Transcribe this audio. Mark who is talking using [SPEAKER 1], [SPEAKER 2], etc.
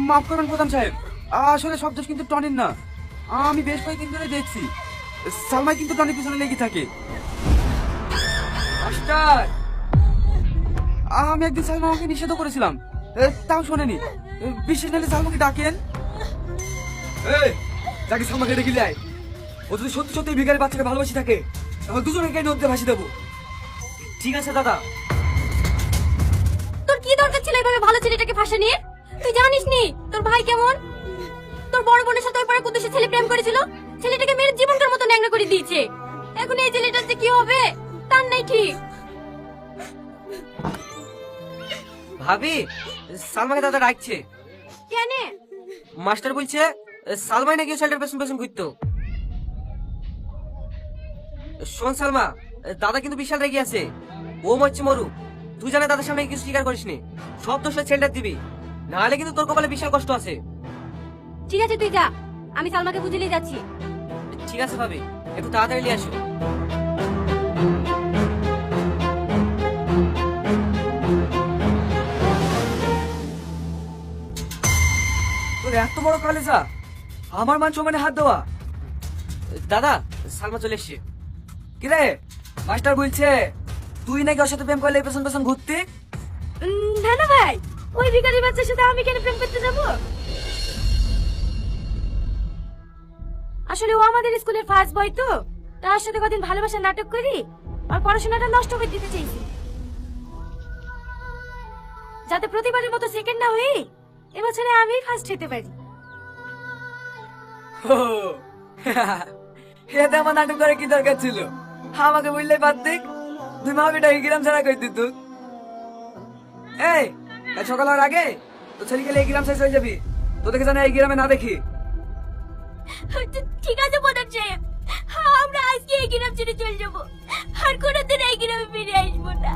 [SPEAKER 1] মাফ করবেন প্রধান সাহেব, আসলে সব দোষ কিন্তু টনির না। আমি বেশ কয়েকদিন ধরে দেখছি সালমা কিন্তু টনির পিছনে লেগে থাকে। মাস্টার, আমি একদিন সালমা আমাকে নিষেধ করেছিলাম, তাও শোনেনি। বিশেষ নাহলে সালমাকে ডাকেন। তাকে সালমাকে ডেকে যায়। ও যদি সত্যি সত্যি ভিখারি বাচ্চাকে ভালোবাসি থাকে তাহলে দুজনকে নদীতে ভাসি দেবো। ঠিক আছে দাদা।
[SPEAKER 2] তোর কি দরকার ছিল এইভাবে ভালো ছেলেটাকে ফাঁসে নিয়ে? তুই জানিস নি তোর ভাই কেমন? তোর বড় বোনের সাথে ওই পাড়া কুদ্দুসের ছেলে প্রেম করেছিল, ছেলেটাকে মেরে জীবনটার মতো ন্যাংরা করে দিয়েছে। এখন এই ছেলেটার যে কি হবে তার নাই ঠিক।
[SPEAKER 3] ভাবি, সালমাকে দাদা ডাকছে।
[SPEAKER 2] কেন?
[SPEAKER 3] মাস্টার বলছে সালমাই নাকি ছেলেটার পেছন পেছন ঘুরতো। শোন সালমা, দাদা কিন্তু বিশাল রেগে আছে। ও মরছে মরু, তুই জানে দাদার সামনে কিছু স্বীকার করিস নি। সব দোষটা ছেলেটার দিবি, নাহলে কিন্তু তোর কপালে বিশাল কষ্ট আছে।
[SPEAKER 2] ঠিক আছে তুই যা, আমি সালমাকে বুঝিয়ে যাচ্ছি।
[SPEAKER 3] ঠিক আছে ভাবি, একটু তাড়াতাড়ি নিয়ে আসো।
[SPEAKER 1] তোর এত বড় কলেজা, আমার মান সম্মানে হাত দেওয়া।
[SPEAKER 3] দাদা, সালমা চলে এসছে।
[SPEAKER 1] কিরে, মাস্টার বলছে তুই নাকি ওর সাথে প্রেম করলে পেছন পেছন ঘুরতে?
[SPEAKER 2] না না ভাই, ওই ভিখারি বাচ্চার সাথে আমি কেন প্রেম করতে যাব? আসলে ও আমাদের স্কুলের ফার্স্ট বয় তো, তার সাথে কদিন ভালোবাসার নাটক করি আর পড়াশোনাটা নষ্ট করে দিতে চাইছি, যাতে প্রতিবারের মতো সেকেন্ড না হই এবছরে আমি ফার্স্ট হতে পারি।
[SPEAKER 1] এতে আমার নাটক করে কি দরকার ছিল? আমাকে বললে পারতে, তুই মাকে ডাকি গ্রাম ছাড়া করে দিত। এই, কাল সকাল হওয়ার আগে তো ছেলে গেলে এই গ্রাম শেষ হয়ে যাবি। তোদেরকে জানে এই গ্রামে না দেখি।
[SPEAKER 2] ঠিক আছে প্রধান সাহেব, আমরা আজকে এই গ্রাম ছেড়ে চলে যাবো, আর কোনোদিন এই গ্রামে ফিরে আসবো না।